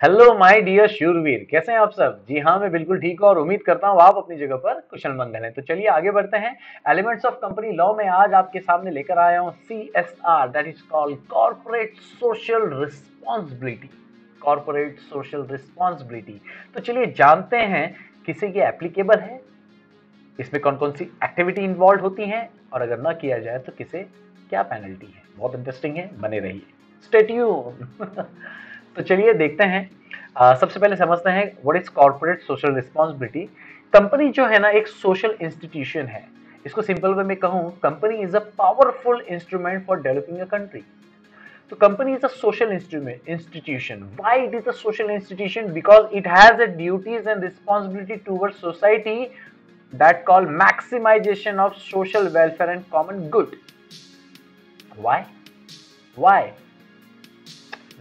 Hello my dear शूरवीर, कैसे हैं आप सब। जी हाँ, मैं बिल्कुल ठीक हूँ और उम्मीद करता हूँ आप अपनी जगह पर कुशल मंगल हैं। तो चलिए आगे बढ़ते हैं। एलिमेंट्स ऑफ कंपनी लॉ में आज आपके सामने लेकर आया हूँ CSR, that is called corporate social responsibility. Corporate social responsibility. तो चलिए जानते हैं किसे ये एप्लीकेबल है, इसमें कौन कौन सी एक्टिविटी इन्वॉल्व होती हैं और अगर ना किया जाए तो किसे क्या पेनल्टी है। बहुत इंटरेस्टिंग है, बने रहिए, स्टे ट्यून। तो चलिए देखते हैं। सबसे पहले समझते हैं what is corporate social responsibility. Company जो है ना एक सोशल इंस्टीट्यूशन है। इसको सिंपल वे में कहूं, company is a powerful instrument for developing a country. तो company is a social institution. Why it is a social institution? Because it has a duties and responsibility towards society that call maximization of social welfare and common good. Why? Why?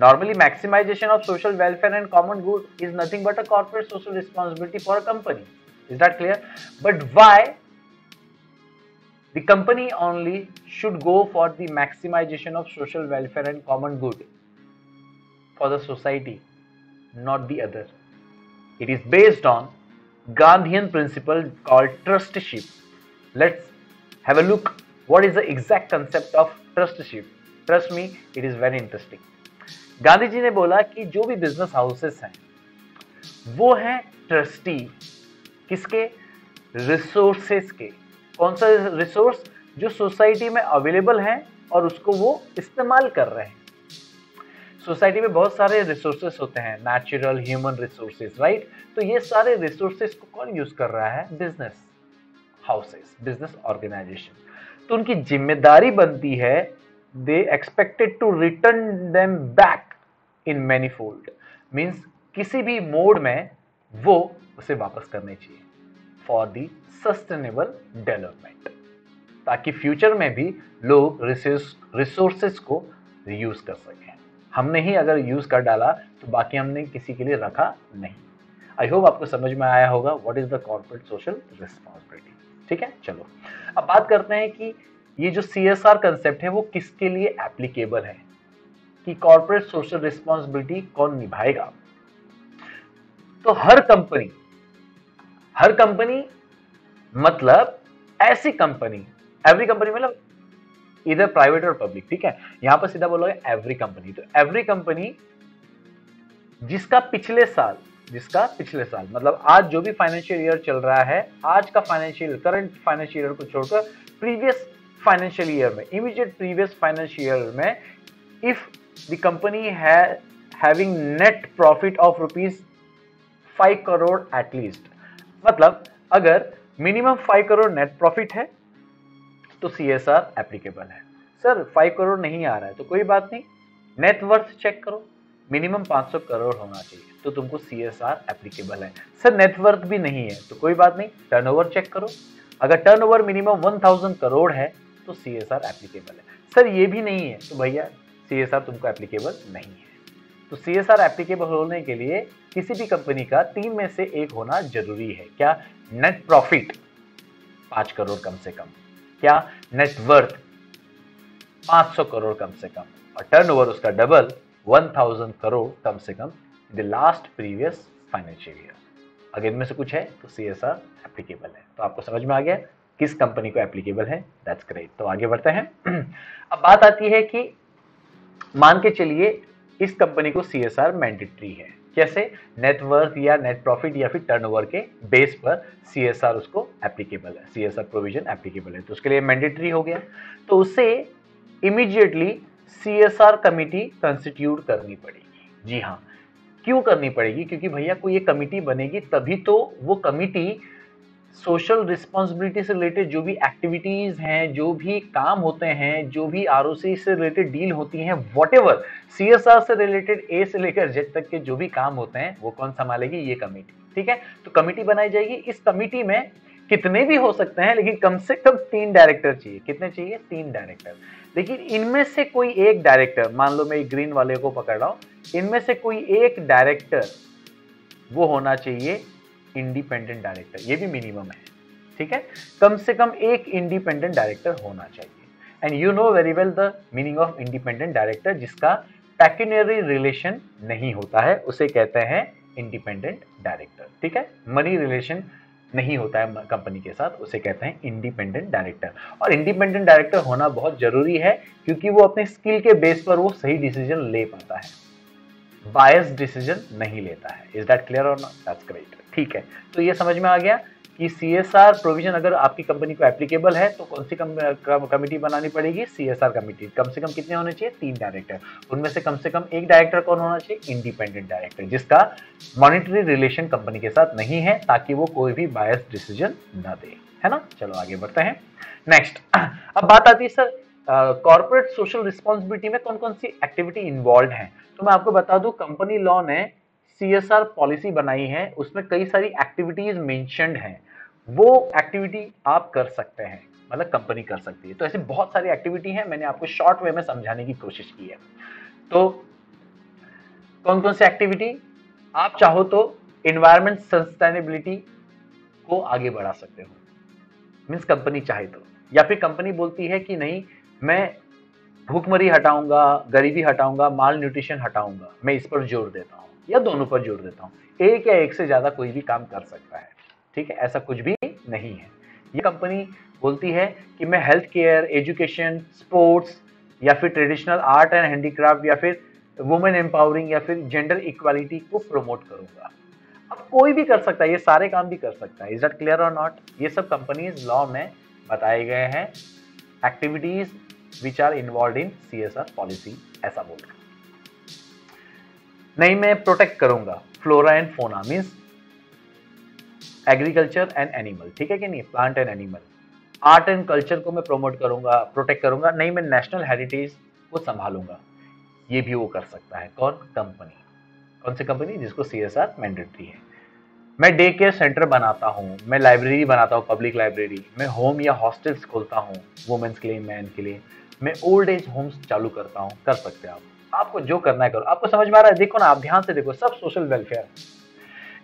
Normally, maximization of social welfare and common good is nothing but a corporate social responsibility for a company. Is that clear? But why the company only should go for the maximization of social welfare and common good for the society, not the other? It is based on Gandhian principle called trusteeship. Let's have a look what is the exact concept of trusteeship. Trust me, it is very interesting. Gandhi ji ने बोला कि जो भी business houses हैं वो हैं trustee. किसके? Resources के। कौन सा रिसोर्स? जो सोसाइटी में अवेलेबल है और उसको वो इस्तेमाल कर रहे हैं। सोसाइटी में बहुत सारे रिसोर्सेस होते हैं, नेचुरल, ह्यूमन रिसोर्सेस, राइट। तो ये सारे रिसोर्सेस को कौन यूज कर रहा है? Business houses, business organisation. तो उनकी जिम्मेदारी बनती है, they expected to return them back in manifold. Means किसी भी मोड में वो उसे वापस करने चाहिए फॉर द सस्टेनेबल डेवलपमेंट, ताकि फ्यूचर में भी लोग रिसोर्सेस को यूज कर सकें। हमने ही अगर यूज कर डाला तो बाकी हमने किसी के लिए रखा नहीं। आई होप आपको समझ में आया होगा what is the corporate social responsibility. ठीक है, चलो अब बात करते हैं कि ये जो CSR कंसेप्ट है वो किसके लिए एप्लीकेबल है, कि कॉर्पोरेट सोशल रिस्पॉन्सिबिलिटी कौन निभाएगा। तो हर कंपनी मतलब ऐसी कंपनी, एवरी कंपनी मतलब इधर प्राइवेट और पब्लिक, ठीक है। यहां पर सीधा बोलोगे एवरी कंपनी। तो एवरी कंपनी जिसका पिछले साल मतलब आज जो भी फाइनेंशियल ईयर चल रहा है, आज का करंट फाइनेंशियल ईयर को छोड़कर प्रीवियस फाइनेंशियल ईयर में, इमीडिएट प्रीवियस फाइनेंशियल ईयर में, if the company having net profit of ₹5 crore at least, मतलब अगर मिनिमम 5 करोड़ नेट प्रॉफिट है तो CSR एप्लीकेबल है। सर 5 करोड़ नहीं आ रहा है तो कोई बात नहीं, नेट वर्थ चेक करो, मिनिमम 500 करोड़ होना चाहिए तो तुमको CSR एप्लीकेबल है। सर नेटवर्थ भी नहीं है तो कोई बात नहीं, टर्नओवर चेक करो, अगर टर्नओवर मिनिमम 1000 करोड़ है तो CSR एप्लीकेबल है। सर ये भी नहीं है तो भैया CSR तुमको एप्लीकेबल नहीं है। तो CSR एप्लीकेबल होने के लिए किसी भी कंपनी का 3 में से 1 होना जरूरी है। क्या? नेट प्रॉफिट 5 करोड़ कम से कम, क्या? नेट वर्थ 500 करोड़ कम से कम, और टर्नओवर उसका डबल 1000 करोड़ कम से come the last previous financial year. अगर इनमें से कुछ है तो CSR एप्लीकेबल है। तो आपको समझ में आ गया किस कंपनी को एप्लीकेबल है। That's great. तो आगे बढ़ते हैं। अब बात आती है कि मान के चलिए इस कंपनी को CSR मैंडेटरी है। कैसे? नेटवर्थ या नेट प्रॉफिट या फिर टर्नओवर के बेस पर CSR उसको एप्लीकेबल है, CSR प्रोविजन एप्लीकेबल है, तो उसके लिए मैंडेटरी हो गया। तो उसे इमीडिएटली CSR कमिटी कंस्टिट्यूट करनी पड़ेगी। जी हाँ, क्यों करनी पड़ेगी? क्योंकि भैया कोई एक कमिटी बनेगी तभी तो वो कमिटी सोशल रिस्पॉन्सिबिलिटी से रिलेटेड जो भी एक्टिविटीज हैं, जो भी काम होते हैं, जो भी ROC से रिलेटेड डील होती हैं, व्हाटएवर CSR से रिलेटेड A से लेकर Z तक के जो भी काम होते हैं वो कौन संभालेगी? ये कमेटी। ठीक है, तो कमेटी बनाई जाएगी। इस कमेटी में कितने भी हो सकते हैं लेकिन कम से कम 3 डायरेक्टर चाहिए। कितने चाहिए? 3 डायरेक्टर। लेकिन इनमें से कोई एक डायरेक्टर, मान लो मैं ग्रीन वाले को पकड़ रहा हूं, इनमें से कोई एक डायरेक्टर वो होना चाहिए इंडिपेंडेंट डायरेक्टर, ये भी मिनिमम है। ठीक है, कम से कम एक इंडिपेंडेंट डायरेक्टर होना चाहिए। And you know very well the meaning of independent director, जिसका पैक्यूनियरी रिलेशन नहीं होता है उसे कहते हैं इंडिपेंडेंट डायरेक्टर। ठीक है, मनी रिलेशन नहीं होता है कंपनी के साथ उसे कहते हैं इंडिपेंडेंट डायरेक्टर। और इंडिपेंडेंट डायरेक्टर होना बहुत जरूरी है क्योंकि वो अपने स्किल के बेस पर वो सही डिसीजन ले पाता है, बायस डिसीजन नहीं लेता है। इज दैट क्लियर और नॉट? That's great. ठीक है, तो ये समझ में आ गया कि सीएसआर प्रोविजन अगर आपकी कंपनी को एप्लीकेबल है तो कौन सी कमिटी बनानी पड़ेगी? CSR committee. कम से कम कितने होने चाहिए? 3 डायरेक्टर। उनमें से कम एक डायरेक्टर कौन होना चाहिए? इंडिपेंडेंट डायरेक्टर, जिसका मॉनिटरी रिलेशन कंपनी के साथ नहीं है, ताकि वो कोई भी बायस डिसीजन ना दे, है ना। चलो आगे बढ़ते हैं। नेक्स्ट, अब बात आती है सर कॉर्पोरेट सोशल रिस्पॉन्सिबिलिटी में कौन कौन सी एक्टिविटी इन्वॉल्व है। तो मैं आपको बता दूं, कंपनी लॉ ने सीएसआर पॉलिसी बनाई है, उसमें कई सारी एक्टिविटीज मेंशन्ड हैं। वो एक्टिविटी आप कर सकते हैं, मतलब कंपनी कर सकती है। तो ऐसे बहुत सारी एक्टिविटी हैं, मैंने आपको शॉर्ट वे में समझाने की कोशिश की है। तो कौन कौन सी एक्टिविटी? आप चाहो तो एनवायरमेंट सस्टेनेबिलिटी को आगे बढ़ा सकते हो, मीन्स कंपनी चाहे तो, या फिर कंपनी बोलती है कि नहीं, मैं भूखमरी हटाऊंगा, गरीबी हटाऊंगा, माल न्यूट्रिशन हटाऊंगा, मैं इस पर जोर देता हूं, या दोनों पर जोर देता हूं। एक या एक से ज्यादा कोई भी काम कर सकता है। ठीक है, ऐसा कुछ भी नहीं है। ये कंपनी बोलती है कि मैं हेल्थ केयर, एजुकेशन, स्पोर्ट्स, या फिर ट्रेडिशनल आर्ट एंड हैंडीक्राफ्ट, या फिर वुमेन एम्पावरिंग, या फिर जेंडर इक्वालिटी को प्रमोट करूंगा। अब कोई भी कर सकता है, ये सारे काम भी कर सकता है। इज दैट क्लियर और नॉट? ये सब कंपनीज लॉ में बताए गए हैं, activities which are involve in CSR policy, ऐसा बोल रहा। नहीं, मैं प्रोटेक्ट करूंगा flora and fauna, means agriculture and animal. ठीक है कि नहीं, plant and animal. Art and culture को मैं प्रमोट करूंगा, प्रोटेक्ट करूंगा। नहीं, मैं नेशनल हेरिटेज को संभालूंगा। ये भी वो कर सकता है। कौन? कंपनी। कौन सी कंपनी? जिसको सीएसआर मैंडेटरी है। मैं डे केयर सेंटर बनाता हूँ, मैं लाइब्रेरी बनाता हूँ, पब्लिक लाइब्रेरी, मैं होम या हॉस्टल्स खोलता हूँ वुमेन्स के लिए, मैन के लिए, मैं ओल्ड एज होम्स चालू करता हूँ। कर सकते हैं आप, आपको जो करना है करो। आपको समझ में आ रहा है? देखो ना, आप ध्यान से देखो, सब सोशल वेलफेयर।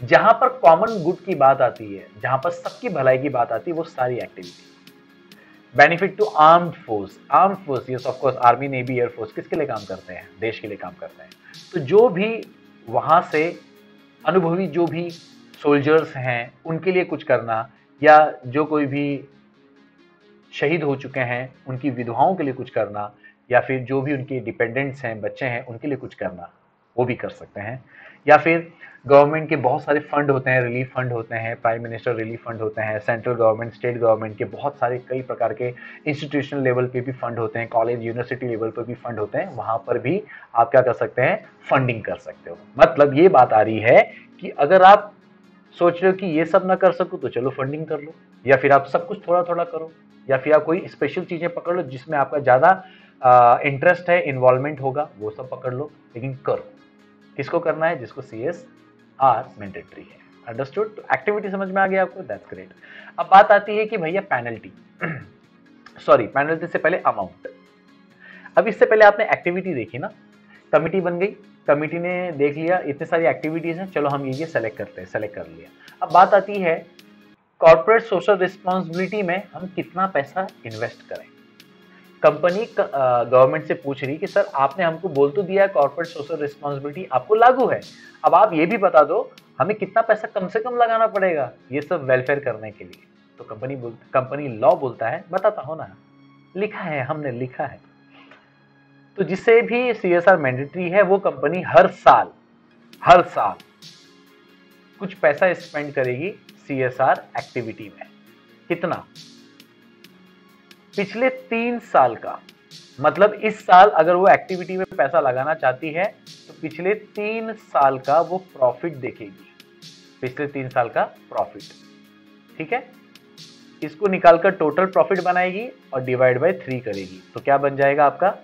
जहां पर कॉमन गुड की बात आती है, जहां पर सबकी भलाई की बात आती है, वो सारी activity. Benefit to armed force. Armed force, yes of course, army, navy, air force किसके लिए काम करते हैं? देश के लिए काम करते हैं। तो जो भी वहां से अनुभवी जो भी सोल्जर्स हैं उनके लिए कुछ करना, या जो कोई भी शहीद हो चुके हैं उनकी विधवाओं के लिए कुछ करना, या फिर जो भी उनके डिपेंडेंट्स हैं, बच्चे हैं, उनके लिए कुछ करना, वो भी कर सकते हैं। या फिर गवर्नमेंट के बहुत सारे फंड होते हैं, रिलीफ फंड होते हैं, प्राइम मिनिस्टर रिलीफ फंड होते हैं, सेंट्रल गवर्नमेंट, स्टेट गवर्नमेंट के बहुत सारे कई प्रकार के इंस्टीट्यूशनल लेवल पे भी फंड होते हैं, कॉलेज यूनिवर्सिटी लेवल पर भी फंड होते हैं। वहां पर भी आप क्या कर सकते हैं? फंडिंग कर सकते हो। मतलब ये बात आ रही है कि अगर आप सोच रहे हो कि ये सब ना कर सकूं तो चलो फंडिंग कर लो, या फिर आप सब कुछ थोड़ा थोड़ा करो, या फिर आप कोई स्पेशल चीजें पकड़ लो जिसमें आपका ज्यादा इंटरेस्ट है, इन्वॉल्वमेंट होगा, वो सब पकड़ लो, लेकिन करो। किसको करना है? जिसको सीएसआर मैंडेटरी है। अंडरस्टूड? तो एक्टिविटी समझ में आ गया आपको? That's great. अब बात आती है कि भैया पेनल्टी सॉरी, पेनल्टी से पहले अमाउंट। अब इससे पहले आपने एक्टिविटी देखी ना, कमिटी बन गई, कमिटी ने देख लिया इतने सारी एक्टिविटीज हैं, चलो हम ये सेलेक्ट करते हैं, सेलेक्ट कर लिया। अब बात आती है कॉर्पोरेट सोशल रिस्पॉन्सिबिलिटी में हम कितना पैसा इन्वेस्ट करें। कंपनी गवर्नमेंट से पूछ रही कि सर आपने हमको बोल तो दिया है कॉर्पोरेट सोशल रिस्पॉन्सिबिलिटी आपको लागू है, अब आप ये भी बता दो हमें कितना पैसा कम से कम लगाना पड़ेगा ये सब वेलफेयर करने के लिए। तो कंपनी लॉ बोलता है, बताता हो ना, लिखा है, हमने लिखा है। तो जिससे भी सीएसआर मैंडेटरी है वो कंपनी हर साल कुछ पैसा स्पेंड करेगी सीएसआर एक्टिविटी में। कितना? पिछले 3 साल का, मतलब इस साल अगर वो एक्टिविटी में पैसा लगाना चाहती है तो पिछले 3 साल का वो प्रॉफिट देखेगी, पिछले 3 साल का प्रॉफिट। ठीक है, इसको निकालकर टोटल प्रॉफिट बनाएगी और डिवाइड बाय 3 करेगी, तो क्या बन जाएगा आपका?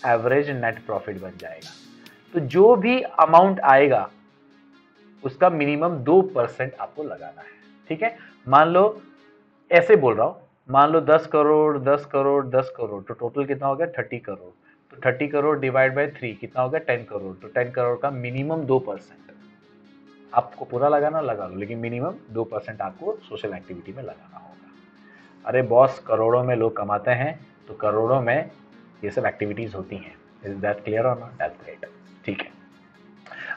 एवरेज नेट प्रॉफिट बन जाएगा। तो जो भी अमाउंट आएगा उसका मिनिमम 2% आपको लगाना है। ठीक है, मान लो, ऐसे बोल रहा हूं, मान लो 10 करोड़ 10 करोड़ 10 करोड़, तो टोटल कितना हो गया? 30 करोड़। तो 30 करोड़ डिवाइड बाय 3 कितना हो गया? 10 करोड़। तो 10 करोड़ का मिनिमम 2%। आपको पूरा लगाना लगा लो, लेकिन मिनिमम 2% आपको सोशल एक्टिविटी में लगाना होगा। अरे बॉस, करोड़ों में लोग कमाते हैं, तो करोड़ों में ये सब एक्टिविटीज होती हैं। इज दैट क्लियर और नॉट? That's great.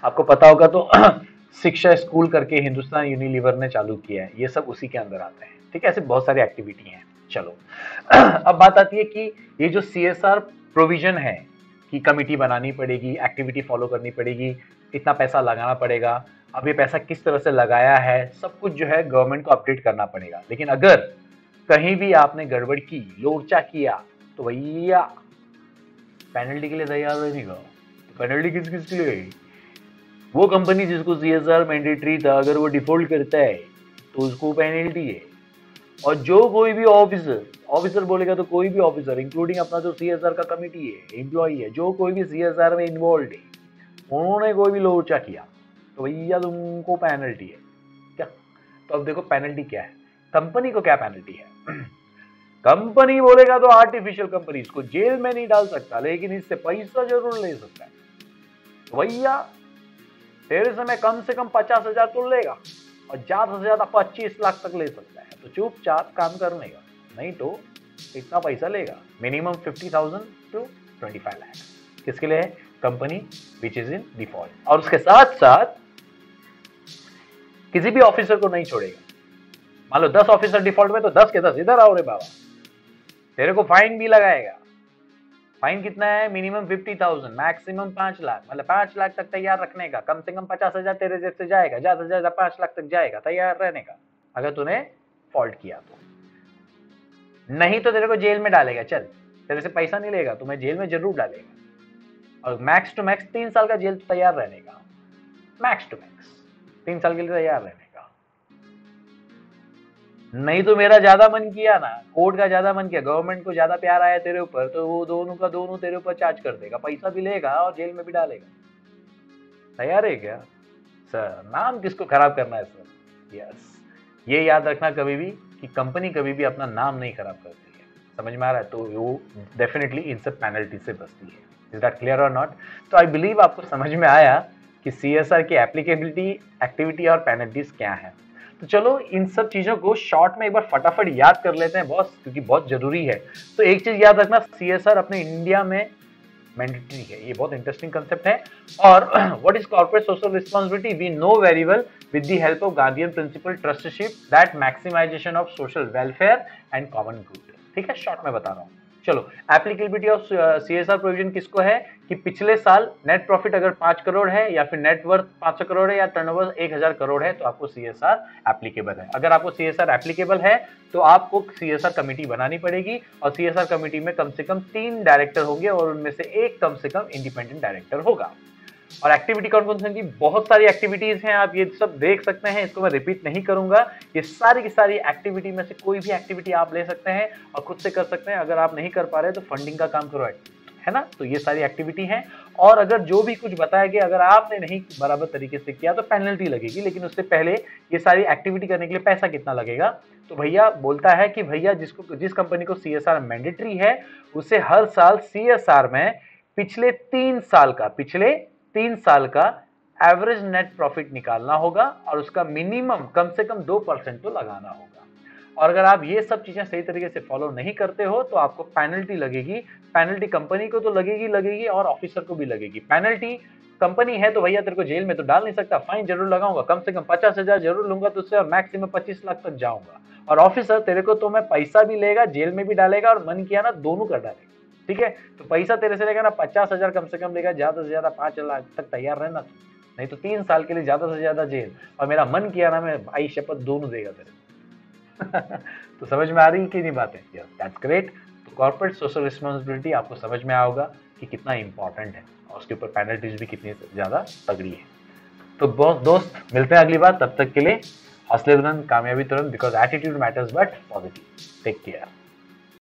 आपको पता होगा तो शिक्षा स्कूल करके हिंदुस्तान यूनिलीवर ने चालू किया है, ये सब उसी के अंदर आते हैं। ठीक है, ऐसे बहुत सारी एक्टिविटी हैं। चलो अब बात आती है कि ये जो CSR प्रोविजन है कि कमिटी बनानी पड़ेगी, एक्टिविटी फॉलो करनी पड़ेगी, इतना पैसा लगाना पड़ेगा, अब ये पैसा किस तरह से लगाया है, सब कुछ जो है गवर्नमेंट को अपडेट करना पड़ेगा। लेकिन अगर कहीं भी आपने गड़बड़ की, लोरचा किया, तो भैया पेनल्टी के लिए तैयार रहने का। तो पेनल्टी किस किस के लिए? वो कंपनी जिसको CSR मैंडेटरी था, अगर वो डिफॉल्ट करता है तो उसको पेनल्टी है। और जो कोई भी ऑफिसर बोलेगा तो कोई भी ऑफिसर, इंक्लूडिंग अपना जो CSR का कमिटी है, एम्प्लॉई है, जो कोई भी CSR में इन्वॉल्व है, उन्होंने कोई भी लोचा किया तो भैया तुमको पेनल्टी है क्या। तो अब देखो पेनल्टी क्या है, कंपनी को क्या पेनल्टी है। कंपनी बोलेगा तो आर्टिफिशियल कंपनी, इसको जेल में नहीं डाल सकता, लेकिन इससे पैसा जरूर ले सकता है। तो भैया तेरे से मैं कम से कम 50,000 तो लेगा, और ज्यादा से ज्यादा 25 लाख तक ले सकता है। तो चुपचाप काम करने का, नहीं तो इतना पैसा लेगा, मिनिमम 50,000 to 25 लाख। किसके लिए है? Company which is in default. और उसके साथ साथ किसी भी ऑफिसर को नहीं छोड़ेगा। मान लो 10 ऑफिसर डिफॉल्ट में, तो 10 के 10 इधर आओ रे बाबा, तेरे को फाइन भी लगाएगा। फाइन कितना है? मिनिमम 50,000, मैक्सिमम 5 लाख, मतलब 5 लाख तक तैयार रखने का। कम से कम 50,000 तेरे जेब से जाएगा, ज्यादा से ज्यादा 5 लाख तक जाएगा तैयार रहने का, अगर तूने फॉल्ट किया तो। नहीं तो तेरे को जेल में डालेगा। चल, तेरे से पैसा नहीं लेगा, तुम्हें जेल में जरूर डालेगा। और मैक्स टू मैक्स 3 साल का जेल तैयार रहने का, मैक्स टू मैक्स 3 साल के लिए तैयार रहने का। नहीं तो मेरा ज्यादा मन किया ना, कोर्ट का ज्यादा मन किया, गवर्नमेंट को ज्यादा प्यार आया तेरे ऊपर, तो वो दोनों का दोनों तेरे ऊपर चार्ज कर देगा, पैसा भी लेगा और जेल में भी डालेगा। तैयार है क्या सर? नाम किसको खराब करना है सर? यस, ये याद रखना कभी भी कि कंपनी कभी भी अपना नाम नहीं खराब करती है। समझ में आ रहा है? तो वो डेफिनेटली इन सब पेनल्टी से बचती है। इज दैट क्लियर और नॉट? तो आई बिलीव आपको समझ में आया कि CSR की एप्लीकेबिलिटी, एक्टिविटी और पेनल्टीज क्या है। तो चलो इन सब चीजों को शॉर्ट में एक बार फटाफट याद कर लेते हैं बॉस, क्योंकि बहुत जरूरी है। तो एक चीज याद रखना, CSR अपने इंडिया में मैंडेटरी है। ये बहुत इंटरेस्टिंग कंसेप्ट है। और what is corporate social responsibility? We know very well with the help of Gandhian principle trustship that maximization of social welfare and common good। ठीक है, शॉर्ट में बता रहा हूँ। चलो, एप्लीकेबिलिटी ऑफ CSR प्रोविजन किसको है कि पिछले साल नेट प्रॉफिट अगर 5 करोड़ है, या फिर नेटवर्थ 500 करोड़ है, या टर्नओवर 1000 करोड़ है, तो आपको CSR एप्लीकेबल है। अगर आपको CSR एप्लीकेबल है तो आपको CSR कमेटी बनानी पड़ेगी, और CSR कमेटी में कम से कम 3 डायरेक्टर होंगे, और उनमें से एक कम से कम इंडिपेंडेंट डायरेक्टर होगा। और एक्टिविटी कौन कौन सी? बहुत सारी एक्टिविटीज हैं, आप ये सब देख सकते हैं, इसको मैं रिपीट नहीं करूंगा। ये सारी की सारी एक्टिविटी में से कोई भी एक्टिविटी आप ले सकते हैं और खुद से कर सकते हैं। अगर आप नहीं कर पा रहे तो फंडिंग का काम करो, है ना। तो ये सारी एक्टिविटी हैं, और अगर जो भी कुछ बताया गया अगर आपने नहीं बराबर तरीके से किया तो पेनल्टी लगेगी। लेकिन उससे पहले ये सारी एक्टिविटी करने के लिए पैसा कितना लगेगा? तो भैया बोलता है कि भैया जिस कंपनी को CSR मैंडेटरी है, उसे हर साल CSR में पिछले 3 साल का एवरेज नेट प्रॉफिट निकालना होगा, और उसका मिनिमम कम से कम 2% तो लगाना होगा। और अगर आप ये सब चीजें सही तरीके से फॉलो नहीं करते हो तो आपको पेनल्टी लगेगी। पेनल्टी कंपनी को तो लगेगी और ऑफिसर को भी लगेगी। पेनल्टी कंपनी है तो भैया तेरे को जेल में तो डाल नहीं सकता, फाइन जरूर लगाऊंगा, कम से कम 50,000 जरूर लूंगा तुझसे, और मैक्सिमम 25 लाख तक जाऊंगा। और ऑफिसर तेरे को तो मैं पैसा भी लेगा, जेल में भी डालेगा, और मन किया ना दोनों कर डालेगा। ठीक है, तो पैसा तेरे से लेगा ना 50,000 कम से कम लेगा, ज्यादा से ज्यादा 5 लाख तक तैयार रहना, नहीं तो 3 साल के लिए ज्यादा से ज्यादा जेल, और मेरा मन किया ना मैं भाई शपथ दोनों देगा तेरे। तो समझ में आ रही है कि नहीं बातें? Yes, that's great. तो कॉर्पोरेट सोशल रिस्पांसिबिलिटी आपको समझ में आया होगा कि कितना इंपॉर्टेंट है, और उसके ऊपर पेनल्टीज भी कितनी ज्यादा तगड़ी है। तो दोस्त मिलते हैं अगली बार, तब तक के लिए हौसले बुलंद, कामयाबी तुरंत, because attitude matters but positive. Take care.